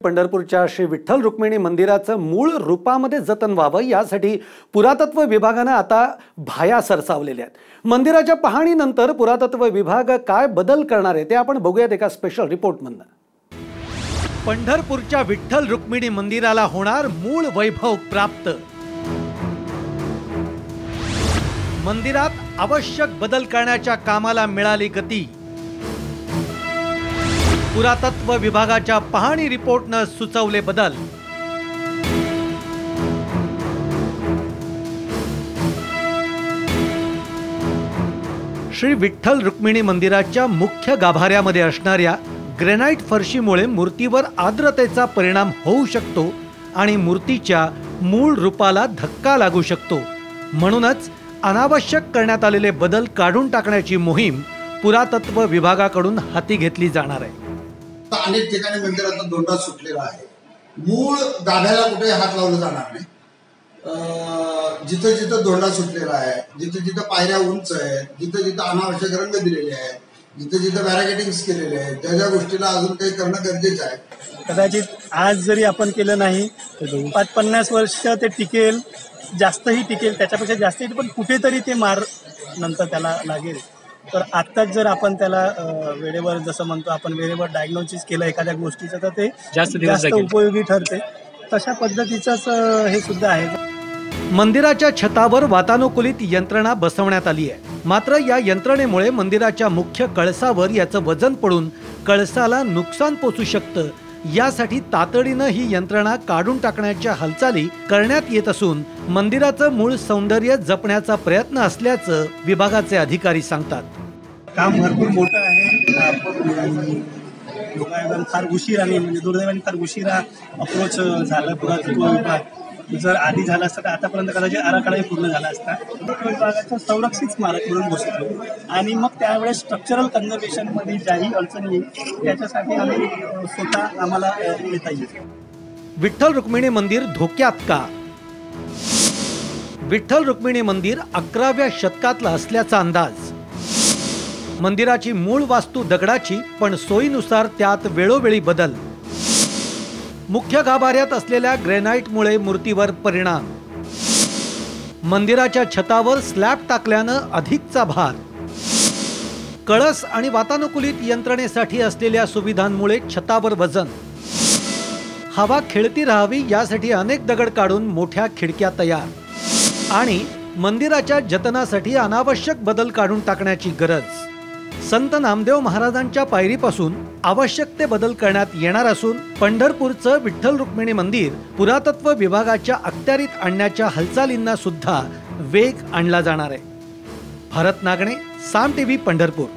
पंढरपूरच्या श्री विठ्ठल रुक्मिणी मंदिराचं मूळ रूपामध्ये जतन व्हावं यासाठी पुरातत्व विभागाने आता भाया सरसावलेल्या आहेत। मंदिराच्या पाहणीनंतर पुरातत्व विभाग काय बदल करणार आहे ते आपण बघूयात एका स्पेशल रिपोर्टमधून। पंढरपूरच्या विठ्ठल रुक्मिणी मंदिराला होणार मूळ वैभव प्राप्त। मंदिरात आवश्यक बदल करण्याच्या कामाला मिळाली गती। पुरातत्व विभागाच्या पाहणी रिपोर्टने सुचवले बदल। श्री विठ्ठल रुक्मिणी मंदिराच्या मुख्य गाभाऱ्यामध्ये असणाऱ्या ग्रेनाइट फरशीमुळे मूर्तीवर आर्द्रतेचा परिणाम होऊ शकतो आणि मूर्तीच्या मूळ रूपाला धक्का लागू शकतो। म्हणूनच अनावश्यक करण्यात आलेले बदल काढून टाकण्याची मोहीम पुरातत्व विभागाकडून हाती घेतली जाणार आहे। अनेक ठिकाणी मंदिराचा दोंडा सुटलेला आहे। मूळ गाभ्याला कुठे हात लावला जाणार नाही। जिथे जिथे दोंडा सुटलेला आहे, जिथे जिथे पायऱ्या उंच आहेत, जिथे जिथे अनावश्यक रंग दिलेले आहेत, जिथे जिथे बॅरिकेडिंग्स केलेले आहेत, त्या ज्या गोष्टीला अजून काही करणं गरजेचं आहे। कदाचित आज जरी आपण केलं नाही 50 वर्ष ते टिकेल, जास्तही टिकेल, त्याच्यापेक्षा जास्त पण कुठेतरी ते मार नंतर त्याला लागेल। तर आत्ताच जर आपण त्याला वेळेवर जसं म्हणतो आपण वेळेवर डायग्नोसिस केलं एखाद्या गोष्टीचं तर ते जास्त उपयोगी ठरते। तशा पद्धतीचंच हे सुद्धा आहे। मंदिराच्या छतावर वातानुकूलित यंत्रणा बसवण्यात आली आहे। मात्र या यंत्रणेमुळे मंदिराच्या मुख्य कळसावर याचं वजन पडून कळसाला नुकसान पोचू शकतं। यासाठी तातडीनं ही यंत्रणा काढून टाकण्याच्या हालचाली करण्यात येत असून मंदिराचं मूळ सौंदर्य जपण्याचा प्रयत्न असल्याचं विभागाचे अधिकारी सांगतात। काम भरपूर मोठं आहे। लोकांना फार उशीर आणि दुर्दैवाने फार उशिरा अप्रोच झाला पुरातत्व विभाग। जर आधी झाला असता तर आतापर्यंत कदाचित आराखडाही पूर्ण झाला असता। विभागाचं संरक्षित स्मारक म्हणून घोषित आणि मग त्यावेळेस स्ट्रक्चरल कन्झर्वेशनमध्ये ज्याही अडचणी येईल त्याच्यासाठी आम्ही स्वतः आम्हाला येता येईल। विठ्ठल रुक्मिणी मंदिर धोक्यात का? विठ्ठल रुक्मिणी मंदिर 11व्या शतकातलं असल्याचा अंदाज। मंदिराची मूळ वास्तू दगडाची, पण सोयीनुसार त्यात वेळोवेळी बदल। मुख्य गाभाऱ्यात असलेल्या ग्रेनाइटमुळे मूर्तीवर परिणाम। मंदिराच्या छतावर स्लॅब टाकल्यानं अधिकचा भार। कळस आणि वातानुकूलित यंत्रणेसाठी असलेल्या सुविधांमुळे छतावर वजन। हवा खेळती राहावी यासाठी अनेक दगड काढून मोठ्या खिडक्या तयार। आणि मंदिराच्या जतनासाठी अनावश्यक बदल काढून टाकण्याची गरज। संत नामदेव महाराजांच्या पायरीपासून आवश्यक ते बदल करण्यात येणार असून पंढरपूरचं विठ्ठल रुक्मिणी मंदिर पुरातत्व विभागाच्या अखत्यारीत आणण्याच्या हालचालींना सुद्धा वेग आणला जाणार आहे। भारत नागणे, साम टीव्ही, पंढरपूर।